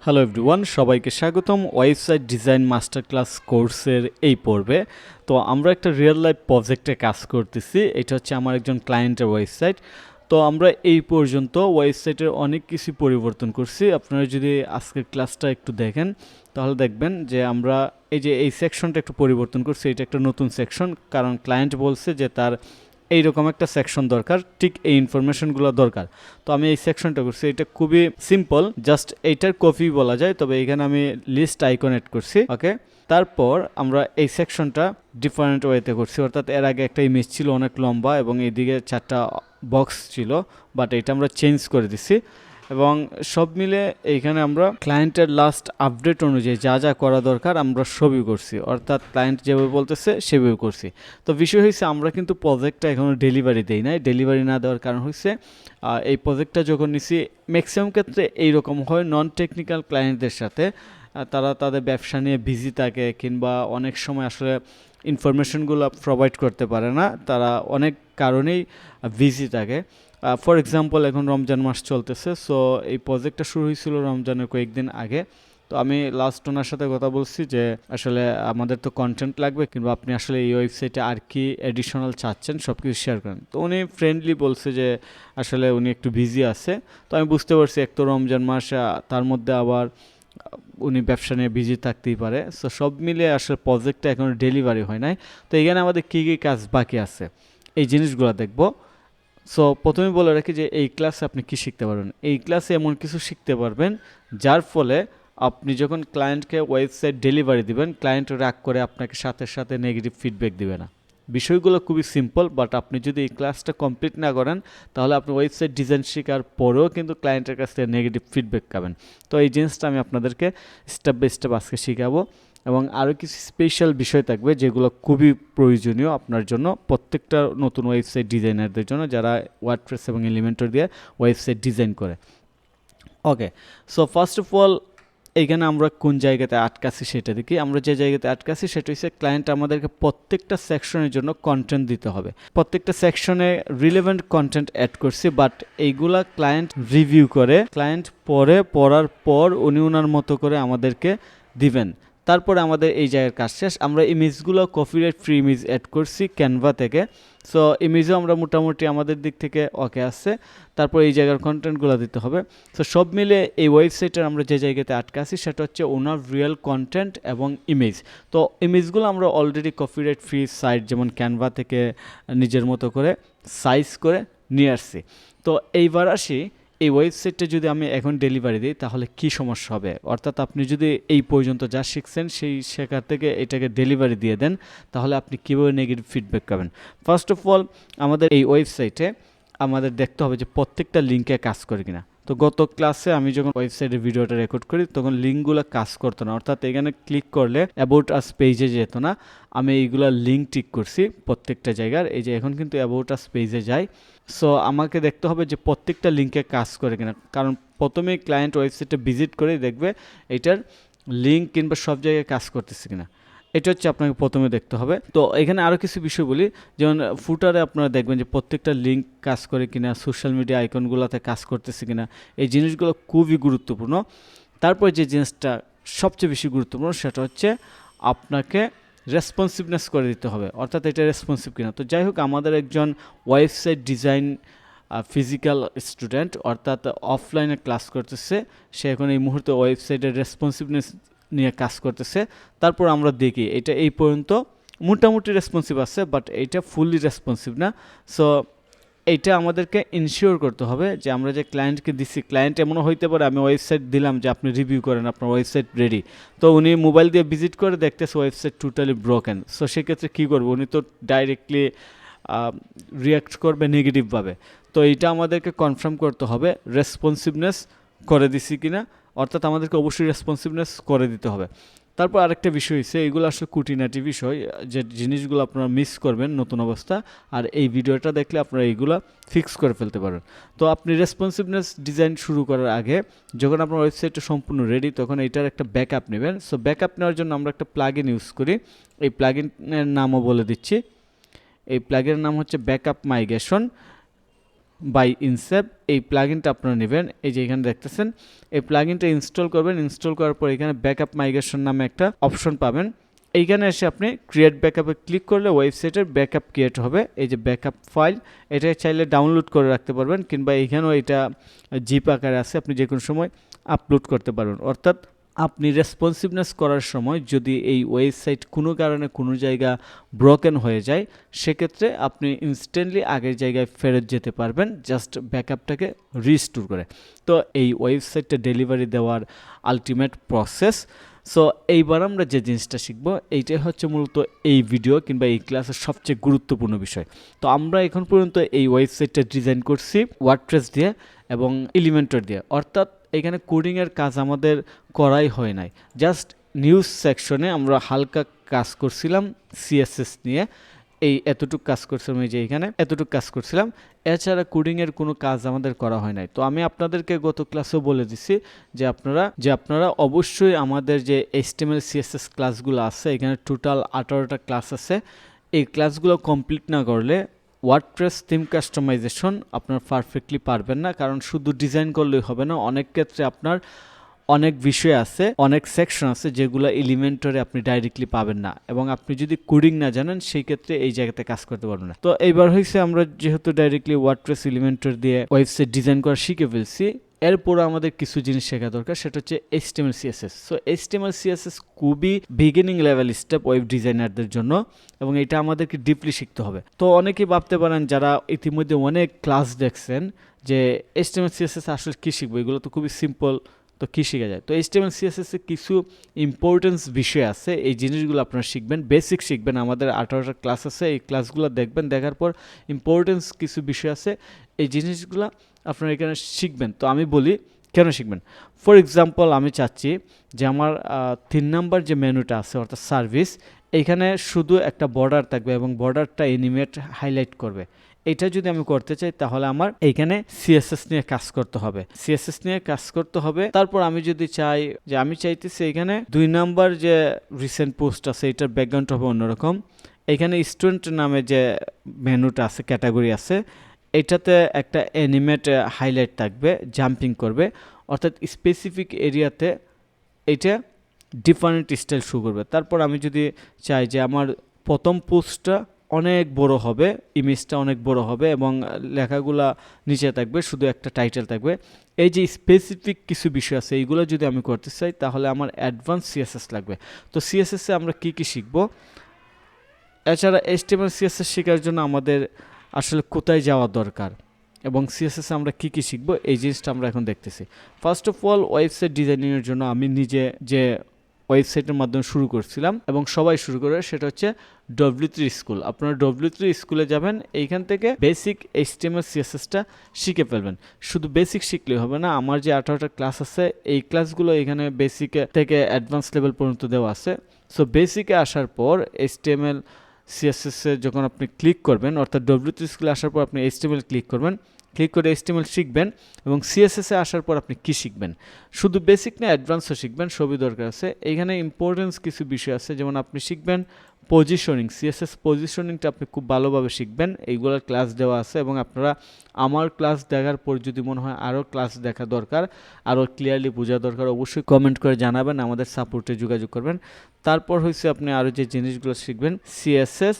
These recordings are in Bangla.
হ্যালো এভরিওয়ান, সবাইকে স্বাগতম ওয়েবসাইট ডিজাইন মাস্টার ক্লাস কোর্সের এই পর্বে। তো আমরা একটা রিয়েল লাইফ প্রজেক্টে কাজ করতেছি। এটা হচ্ছে আমার একজন ক্লায়েন্টের ওয়েবসাইট। তো আমরা এই পর্যন্ত ওয়েবসাইটের অনেক কিছু পরিবর্তন করছি। আপনারা যদি আজকের ক্লাসটা একটু দেখেন তাহলে দেখবেন যে আমরা এই সেকশনটা একটু পরিবর্তন করছি। এটা একটা নতুন সেকশন, কারণ ক্লায়েন্ট বলছে যে তার এইরকম একটা সেকশন দরকার, ঠিক এই ইনফরমেশনগুলো দরকার। তো আমি এই সেকশনটা করছি, এটা খুবই সিম্পল, জাস্ট এইটার কপি বলা যায়, তবে এখানে আমি লিস্ট আইকন এড করছি। ওকে, তারপর আমরা এই সেকশনটা ডিফারেন্ট ওয়েতে করছি, অর্থাৎ এর আগে একটা ইমেজ ছিল অনেক লম্বা এবং এইদিকে 4টা বক্স ছিল, বাট এটা আমরা চেঞ্জ করে দিছি। এবং সব মিলে এইখানে আমরা ক্লায়েন্টের লাস্ট আপডেট অনুযায়ী যা যা করা দরকার আমরা সবই করছি, অর্থাৎ ক্লায়েন্ট যেভাবে বলতেছে সেভাবে করছি। তো বিষয় হয়েছে আমরা কিন্তু প্রজেক্টটা এখনও ডেলিভারি দেই নাই। ডেলিভারি না দেওয়ার কারণ হচ্ছে এই প্রজেক্টটা যখন নিছি ম্যাক্সিমাম ক্ষেত্রে এইরকম হয় নন টেকনিক্যাল ক্লায়েন্টদের সাথে, তারা তাদের ব্যবসা নিয়ে বিজি থাকে কিংবা অনেক সময় আসলে ইনফরমেশনগুলো প্রোভাইড করতে পারে না, তারা অনেক কারণেই বিজি থাকে। ফর এক্সাম্পল এখন রমজান মাস চলতেছে, সো এই প্রজেক্টটা শুরু হয়েছিল রমজানের কয়েকদিন আগে। তো আমি লাস্ট ওনার সাথে কথা বলছি যে আসলে আমাদের তো কন্টেন্ট লাগবে, কিংবা আপনি আসলে এই ওয়েবসাইটে আর কি এডিশনাল চাচ্ছেন সব কিছু শেয়ার করেন। তো উনি ফ্রেন্ডলি বলছে যে আসলে উনি একটু বিজি আছে। তো আমি বুঝতে পারছি এক তো রমজান মাস, তার মধ্যে আবার উনি ব্যবসা নিয়ে বিজি থাকতেই পারে। সো সব মিলিয়ে আসলে প্রজেক্টটা এখনও ডেলিভারি হয় নাই। তো এখানে আমাদের কী কী কাজ বাকি আছে এই জিনিসগুলো দেখবো। সো প্রথমে বলে রাখি যে এই ক্লাসে আপনি কি শিখতে পারবেন। এই ক্লাসে এমন কিছু শিখতে পারবেন যার ফলে আপনি যখন ক্লায়েন্টকে ওয়েবসাইট ডেলিভারি দিবেন, ক্লায়েন্ট রাগ করে আপনাকে সাথে সাথে নেগেটিভ ফিডব্যাক দিবে না। বিষয়গুলো খুবই সিম্পল, বাট আপনি যদি এই ক্লাসটা কমপ্লিট না করেন তাহলে আপনি ওয়েবসাইট ডিজাইন শেখার পরেও কিন্তু ক্লায়েন্টের কাছ থেকে নেগেটিভ ফিডব্যাক পাবেন। তো এই জিনিসটা আমি আপনাদেরকে স্টেপ বাই স্টেপ আজকে শেখাবো, এবং আরও কিছু স্পেশাল বিষয় থাকবে যেগুলো খুবই প্রয়োজনীয় আপনার জন্য, প্রত্যেকটা নতুন ওয়েবসাইট ডিজাইনারদের জন্য যারা ওয়ার্ডপ্রেস এবং এলিমেন্টর দিয়ে ওয়েবসাইট ডিজাইন করে। ওকে, সো ফার্স্ট অফ অল এইখানে আমরা কোন জায়গাতে আটকাছি সেটা দেখি। আমরা যে জায়গাতে আটকাছি সেটা হচ্ছে ক্লায়েন্ট আমাদেরকে প্রত্যেকটা সেকশনের জন্য কন্টেন্ট দিতে হবে। প্রত্যেকটা সেকশনে রিলেভেন্ট কন্টেন্ট অ্যাড করছি, বাট এইগুলা ক্লায়েন্ট রিভিউ করে, ক্লায়েন্ট পড়ার পর উনি ওনার মতো করে আমাদেরকে দিবেন। তারপরে আমাদের এই জায়গার কাজ শেষ। আমরা ইমেজগুলো কপিরাইট ফ্রি ইমেজ অ্যাড করছি ক্যানভা থেকে। সো ইমেজও আমরা মোটামুটি আমাদের দিক থেকে ওকে আসছে। তারপর এই জায়গার কন্টেন্টগুলো দিতে হবে। সো সব মিলে এই ওয়েবসাইটের আমরা যে জায়গাতে আটকে আছি সেটা হচ্ছে ওনার রিয়েল কন্টেন্ট এবং ইমেজ। তো ইমেজগুলো আমরা অলরেডি কপিরাইট ফ্রি সাইট যেমন ক্যানভা থেকে নিজের মতো করে সাইজ করে নিয়ে আসছি। তো এইবার আসি, এই ওয়েবসাইটটা যদি আমি এখন ডেলিভারি দিই তাহলে কি সমস্যা হবে, অর্থাৎ আপনি যদি এই পর্যন্ত যা শিখছেন সেই শেখার থেকে এটাকে ডেলিভারি দিয়ে দেন তাহলে আপনি কীভাবে নেগেটিভ ফিডব্যাক পাবেন। ফার্স্ট অফ অল আমাদের এই ওয়েবসাইটে আমাদের দেখতে হবে যে প্রত্যেকটা লিঙ্কে কাজ করে কিনা। তো গত ক্লাসে আমি যখন ওয়েবসাইটের ভিডিওটা রেকর্ড করি তখন লিঙ্কগুলো কাজ করতো না, অর্থাৎ এখানে ক্লিক করলে অ্যাবাউট আস পেজে যেত না। আমি এইগুলা লিঙ্ক টিক করছি প্রত্যেকটা জায়গার, এই যে এখন কিন্তু অ্যাবাউট আস পেজে যায়। সো আমাকে দেখতে হবে যে প্রত্যেকটা লিঙ্কে কাজ করে কিনা, কারণ প্রথমেই ক্লায়েন্ট ওয়েবসাইটটা ভিজিট করে দেখবে এটার লিঙ্ক কিংবা সব জায়গায় কাজ করতেছে কিনা। এটা হচ্ছে আপনাকে প্রথমে দেখতে হবে। তো এখানে আরও কিছু বিষয় বলি, যেমন ফুটারে আপনারা দেখবেন যে প্রত্যেকটা লিঙ্ক কাজ করে কিনা, সোশ্যাল মিডিয়া আইকনগুলোতে কাজ করতেছে কিনা, এই জিনিসগুলো খুবই গুরুত্বপূর্ণ। তারপর যে জিনিসটা সবচেয়ে বেশি গুরুত্বপূর্ণ সেটা হচ্ছে আপনাকে রেসপন্সিভনেস করে দিতে হবে, অর্থাৎ এটা রেসপন্সিভ কিনা। তো যাই হোক, আমাদের একজন ওয়েবসাইট ডিজাইন ফিজিক্যাল স্টুডেন্ট, অর্থাৎ অফলাইনে ক্লাস করতেছে, সে এখন এই মুহূর্তে ওয়েবসাইটের রেসপন্সিভনেস নিয়ে কাজ করতেছে। তারপর আমরা দেখি এটা এই পর্যন্ত মোটামুটি রেসপন্সিভ আছে, বাট এইটা ফুললি রেসপন্সিভ না। সো এইটা আমাদেরকে ইনশিওর করতে হবে যে আমরা যে ক্লায়েন্টকে দিচ্ছি, ক্লায়েন্ট এমনও হইতে পারে আমি ওয়েবসাইট দিলাম যে আপনি রিভিউ করেন, আপনার ওয়েবসাইট রেডি, তো উনি মোবাইল দিয়ে ভিজিট করে দেখতেছে ওয়েবসাইট টোটালি ব্রোকেন। সো সেক্ষেত্রে কী করবো, উনি তো ডাইরেক্টলি রিয়াক্ট করবে নেগেটিভভাবে। তো এইটা আমাদেরকে কনফার্ম করতে হবে রেসপন্সিভনেস করে দিছি কিনা, অর্থাৎ আমাদেরকে অবশ্যই রেসপন্সিভনেস করে দিতে হবে। তারপর আরেকটা বিষয় হচ্ছে, এগুলো আসলে খুঁটিনাটি বিষয় যে জিনিসগুলো আপনারা মিস করবেন নতুন অবস্থা, আর এই ভিডিওটা দেখলে আপনারা এইগুলো ফিক্স করে ফেলতে পারেন। তো আপনি রেসপন্সিভনেস ডিজাইন শুরু করার আগে যখন আপনার ওয়েবসাইটটা সম্পূর্ণ রেডি তখন এইটার একটা ব্যাকআপ নেবেন। সো ব্যাকআপ নেওয়ার জন্য আমরা একটা প্লাগইন ইউজ করি, এই প্লাগইনের নামও বলে দিচ্ছি। এই প্লাগইনের নাম হচ্ছে ব্যাকআপ মাইগ্রেশন। বাই ইনসেপ এই প্লাগইনটা আপনারা নেবেন। এই যে এখানে দেখতেছেন এই প্লাগইনটা ইনস্টল করবেন। ইনস্টল করার পর এখানে ব্যাকআপ মাইগ্রেশন নামে একটা অপশন পাবেন। এইখানে এসে আপনি ক্রিয়েট ব্যাকআপে ক্লিক করলে ওয়েবসাইটের ব্যাকআপ ক্রিয়েট হবে। এই যে ব্যাকআপ ফাইল, এটা চাইলে ডাউনলোড করে রাখতে পারবেন, কিংবা এইখানেও এটা জিপ আকারে আছে, আপনি যে কোনো সময় আপলোড করতে পারবেন। অর্থাৎ আপনি রেসপন্সিভনেস করার সময় যদি এই ওয়েবসাইট কোনো কারণে কোনো জায়গা ব্রোকেন হয়ে যায়, সেক্ষেত্রে আপনি ইনস্ট্যান্টলি আগের জায়গায় ফেরত যেতে পারবেন জাস্ট ব্যাকআপটাকে রিস্টোর করে। তো এই ওয়েবসাইটটা ডেলিভারি দেওয়ার আলটিমেট প্রসেস। সো এইবার আমরা যে জিনিসটা শিখবো এইটাই হচ্ছে মূলত এই ভিডিও কিংবা এই ক্লাসের সবচেয়ে গুরুত্বপূর্ণ বিষয়। তো আমরা এখন পর্যন্ত এই ওয়েবসাইটটা ডিজাইন করছি ওয়ার্ডপ্রেস দিয়ে এবং এলিমেন্টর দিয়ে, অর্থাৎ এখানে কোডিংয়ের কাজ আমাদের করাই হয় নাই। জাস্ট নিউজ সেকশনে আমরা হালকা কাজ করছিলাম সিএসএস নিয়ে, এই এতটুকু কাজ করছিলাম, এই যে এখানে এতটুকু কাজ করছিলাম। এছাড়া কোডিংয়ের কোনো কাজ আমাদের করা হয় নাই। তো আমি আপনাদেরকে গত ক্লাসেও বলে দিছি যে আপনারা অবশ্যই আমাদের যে HTML CSS ক্লাসগুলো আছে, এখানে টোটাল 18টা ক্লাস আছে, এই ক্লাসগুলো কমপ্লিট না করলে ওয়ার্ডপ্রেস থিম কাস্টমাইজেশন আপনার পারফেক্টলি পারবেন না। কারণ শুধু ডিজাইন করলেই হবে না, অনেক ক্ষেত্রে আপনার অনেক বিষয় আছে, অনেক সেকশন আছে যেগুলো এলিমেন্টরে আপনি ডাইরেক্টলি পাবেন না, এবং আপনি যদি কোডিং না জানেন সেই ক্ষেত্রে এই জায়গাতে কাজ করতে পারবেন না। তো এইবার হয়েছে আমরা যেহেতু ডাইরেক্টলি ওয়ার্ডপ্রেস এলিমেন্টর দিয়ে ওয়েবসাইট ডিজাইন করা শিখে ফেলছি, এরপর আমাদের কিছু জিনিস শেখা দরকার, সেটা হচ্ছে HTML CSS। So HTML CSS খুবই বিগিনিং লেভেল স্টেপ ওয়েব ডিজাইনারদের জন্য, এবং এটা আমাদেরকে ডিপলি শিখতে হবে। তো অনেকেই ভাবতে পারেন যারা ইতিমধ্যে অনেক ক্লাস দেখছেন যে HTML CSS আসলে কী শিখবো, এগুলো তো খুবই সিম্পল, তো কী শেখা যায়। তো HTML CSS এ কিছু ইম্পর্টেন্স বিষয় আছে, এই জিনিসগুলো আপনারা শিখবেন, বেসিক শিখবেন। আমাদের 18টা ক্লাস আছে, এই ক্লাসগুলো দেখবেন, দেখার পর ইম্পর্টেন্স কিছু বিষয় আছে, এই জিনিসগুলো আপনারা এখানে শিখবেন। তো আমি বলি কেন শিখবেন। ফর এক্সাম্পল আমি চাচ্ছি যে আমার 3 নাম্বার যে মেনুটা আছে অর্থাৎ সার্ভিস, এইখানে শুধু একটা বর্ডার থাকবে এবং বর্ডারটা অ্যানিমেট হাইলাইট করবে। এটা যদি আমি করতে চাই তাহলে আমার এইখানে সিএসএস নিয়ে কাজ করতে হবে, সিএসএস নিয়ে কাজ করতে হবে। তারপর আমি যদি চাই যে আমি চাইতেছি এখানে 2 নাম্বার যে রিসেন্ট পোস্ট আছে এটার ব্যাকগ্রাউন্ড হবে অন্যরকম, এখানে স্টুডেন্ট নামে যে মেনুটা আছে, ক্যাটাগরি আছে, এটাতে একটা অ্যানিমেট হাইলাইট থাকবে, জাম্পিং করবে, অর্থাৎ স্পেসিফিক এরিয়াতে এটা ডিফারেন্ট স্টাইল শো করবে। তারপর আমি যদি চাই যে আমার প্রথম পোস্টটা অনেক বড় হবে, ইমেজটা অনেক বড় হবে এবং লেখাগুলা নিচে থাকবে, শুধু একটা টাইটেল থাকবে, এই যে স্পেসিফিক কিছু বিষয় আছে এইগুলো যদি আমি করতে চাই তাহলে আমার অ্যাডভান্স সিএসএস লাগবে। তো সিএসএসে আমরা কি কি শিখবো, এছাড়া HTML CSS শেখার জন্য আমাদের আসলে কোথায় যাওয়া দরকার এবং সিএসএস আমরা কি কি শিখবো, এই জিনিসটা আমরা এখন দেখতেছি। ফার্স্ট অফ অল ওয়েবসাইট ডিজাইনিংয়ের জন্য আমি নিজে যে ওয়েবসাইটের মাধ্যমে শুরু করছিলাম এবং সবাই শুরু করে, সেটা হচ্ছে W3 স্কুল। আপনারা W3 স্কুলে যাবেন, এইখান থেকে বেসিক HTML CSSটা শিখে ফেলবেন। শুধু বেসিক শিখলেই হবে না, আমার যে 18টা ক্লাস আছে এই ক্লাসগুলো এখানে বেসিক থেকে অ্যাডভান্স লেভেল পর্যন্ত দেওয়া আছে। সো বেসিকে আসার পর HTML CSS এ যখন আপনি ক্লিক করবেন, অর্থাৎ W3 স্কুলে আসার পর আপনি HTML ক্লিক করবেন, ক্লিক করে HTML শিখবেন, এবং CSS এ আসার পর আপনি কি শিখবেন, শুধু বেসিক না অ্যাডভান্সও শিখবেন, সবই দরকার আছে। এইখানে ইম্পর্টেন্স কিছু বিষয় আছে, যেমন আপনি শিখবেন পজিশনিং, CSS পজিশনিংটা আপনি খুব ভালোভাবে শিখবেন, এইগুলোর ক্লাস দেওয়া আছে, এবং আপনারা আমার ক্লাস দেখার পর যদি মনে হয় আরও ক্লাস দেখা দরকার, আরও ক্লিয়ারলি বোঝা দরকার, অবশ্যই কমেন্ট করে জানাবেন, আমাদের সাপোর্টে যোগাযোগ করবেন। তারপর হচ্ছে আপনি আরও যে জিনিসগুলো শিখবেন, CSS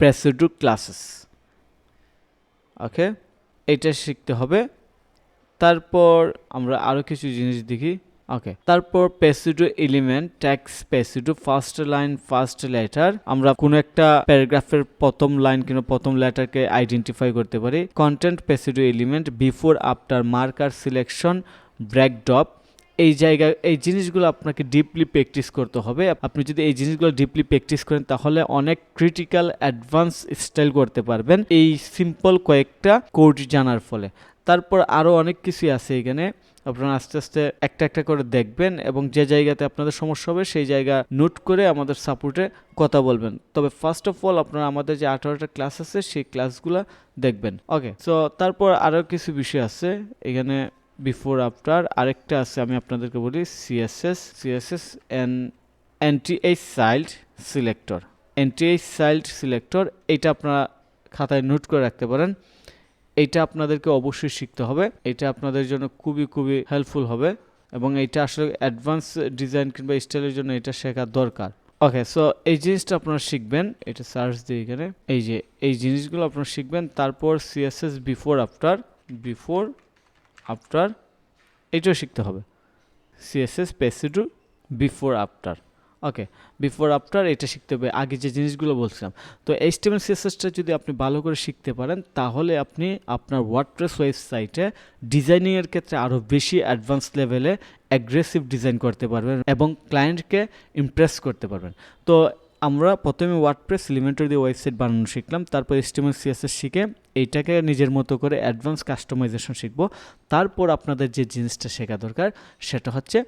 প্রসিডিউর ক্লাসেস, ওকে, এটা শিখতে হবে। তারপর আমরা আরও কিছু জিনিস দেখি, ওকে। তারপর procedure element, text procedure, first line, first letter, আমরা কোনো একটা প্যারাগ্রাফের প্রথম লাইন কিংবা প্রথম লেটারকে আইডেন্টিফাই করতে পারি। Content procedure element, before after, marker selection, backdrop, এই জায়গায় এই জিনিসগুলো আপনাকে ডিপলি প্র্যাকটিস করতে হবে। আপনি যদি এই জিনিসগুলো ডিপলি প্র্যাকটিস করেন তাহলে অনেক ক্রিটিক্যাল অ্যাডভান্স স্টাইল করতে পারবেন এই সিম্পল কয়েকটা কোড জানার ফলে। তারপর আরও অনেক কিছু আছে এখানে, আপনারা আস্তে আস্তে একটা একটা করে দেখবেন এবং যে জায়গাতে আপনাদের সমস্যা হবে সেই জায়গা নোট করে আমাদের সাপোর্টে কথা বলবেন। তবে ফার্স্ট অফ অল আপনারা আমাদের যে 18টা ক্লাস আছে সেই ক্লাসগুলো দেখবেন, ওকে। সো তারপর আরও কিছু বিষয় আছে এখানে, বিফোর আফটার, আরেকটা আছে আমি আপনাদেরকে বলি CSS NTH child selector, NTH child selector, এইটা আপনারা খাতায় নোট করে রাখতে পারেন। এইটা আপনাদেরকে অবশ্যই শিখতে হবে, এটা আপনাদের জন্য খুবই খুবই হেল্পফুল হবে এবং এইটা আসলে অ্যাডভান্স ডিজাইন কিংবা স্টাইলের জন্য এটা শেখা দরকার। ওকে, সো এই জিনিসটা আপনারা শিখবেন, এটা সার্চ দিয়ে এখানে এই যে এই জিনিসগুলো আপনারা শিখবেন। তারপর সিএসএস বিফোর আফটার এইটাও শিখতে হবে, সিএসএস পেসিডু বিফোর আফটার। ওকে, বিফোর আফটার এটা শিখতে হবে, আগে যে জিনিসগুলো বলছিলাম। তো এইচটিএমএল সিএসএসটা যদি আপনি ভালো করে শিখতে পারেন তাহলে আপনি আপনার ওয়ার্ডপ্রেস ওয়েবসাইটে ডিজাইনিংয়ের ক্ষেত্রে আরও বেশি অ্যাডভান্স লেভেলে অ্যাগ্রেসিভ ডিজাইন করতে পারবেন এবং ক্লায়েন্টকে ইমপ্রেস করতে পারবেন। তো আমরা প্রথমে ওয়ার্ডপ্রেস এলিমেন্টর দিয়ে ওয়েবসাইট বানানো শিখলাম, তারপর এইচটিএমএল সিএসএস শিখে এইটাকে নিজের মতো করে অ্যাডভান্স কাস্টমাইজেশন শিখব। তারপর আপনাদের যে জিনিসটা শেখা দরকার সেটা হচ্ছে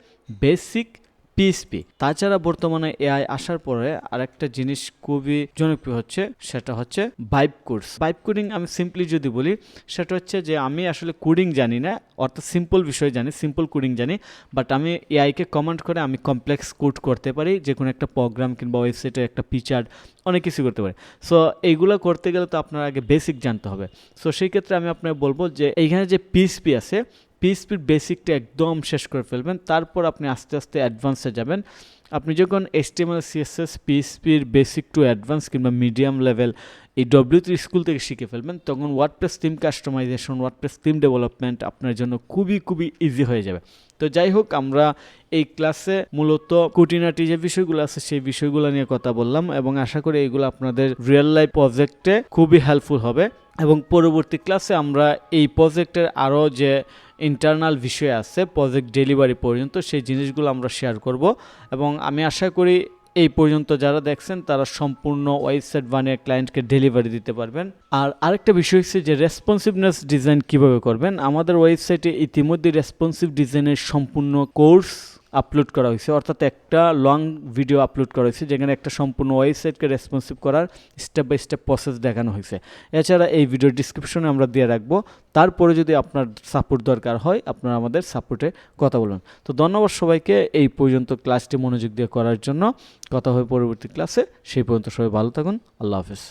বেসিক পিএইচপি। তাছাড়া বর্তমানে এআই আসার পরে আরেকটা জিনিস খুবই জনপ্রিয় হচ্ছে, সেটা হচ্ছে ভাইব কোর্স। ভাইব কোডিং আমি সিম্পলি যদি বলি সেটা হচ্ছে যে আমি আসলে কোডিং জানি না, অর্থাৎ সিম্পল বিষয় জানি, সিম্পল কোডিং জানি, বাট আমি এআইকে কমান্ড করে আমি কমপ্লেক্স কোড করতে পারি, যে কোনো একটা প্রোগ্রাম কিংবা ওয়েবসাইটের একটা ফিচার অনেক কিছু করতে পারি। সো এইগুলো করতে গেলে তো আপনার আগে বেসিক জানতে হবে। সো সেই ক্ষেত্রে আমি আপনাকে বলবো যে এইখানে যে পিএইচপি আছে, পিএইচপির বেসিকটা একদম শেষ করে ফেলবেন, তারপর আপনি আস্তে আস্তে অ্যাডভান্সে যাবেন। আপনি যখন এইচটিএমএল সিএসএস পিএইচপির বেসিক টু অ্যাডভান্স কিংবা মিডিয়াম লেভেল এই W3 স্কুল থেকে শিখে ফেলবেন, তখন WordPress theme customization, WordPress theme development আপনার জন্য খুবই খুবই ইজি হয়ে যাবে। তো যাই হোক, আমরা এই ক্লাসে মূলত খুঁটিনাটি যে বিষয়গুলো আছে সেই বিষয়গুলো নিয়ে কথা বললাম এবং আশা করি এইগুলো আপনাদের রিয়েল লাইফ প্রজেক্টে খুবই হেল্পফুল হবে এবং পরবর্তী ক্লাসে আমরা এই প্রজেক্টের আরও যে ইন্টারনাল বিষয় আছে প্রজেক্ট ডেলিভারি পর্যন্ত সেই জিনিসগুলো আমরা শেয়ার করব এবং আমি আশা করি এই পর্যন্ত যারা দেখছেন তারা সম্পূর্ণ ওয়েবসাইট বানিয়ে ক্লায়েন্টকে ডেলিভারি দিতে পারবেন। আর আরেকটা বিষয় হচ্ছে যে রেসপন্সিভনেস ডিজাইন কিভাবে করবেন। আমাদের ওয়েবসাইটে ইতিমধ্যে রেসপন্সিভ ডিজাইনের সম্পূর্ণ কোর্স আপলোড করা হয়েছে, অর্থাৎ একটা লং ভিডিও আপলোড করা হয়েছে যেখানে একটা সম্পূর্ণ ওয়েবসাইটকে রেসপন্সিভ করার স্টেপ বাই স্টেপ প্রসেস দেখানো হয়েছে। এছাড়া এই ভিডিওর ডিসক্রিপশনে আমরা দিয়ে রাখবো, তারপরে যদি আপনার সাপোর্ট দরকার হয় আপনারা আমাদের সাপোর্টে কথা বলুন। তো ধন্যবাদ সবাইকে এই পর্যন্ত ক্লাসটি মনোযোগ দিয়ে করার জন্য। কথা হবে পরবর্তী ক্লাসে, সেই পর্যন্ত সবাই ভালো থাকুন, আল্লাহ হাফেজ।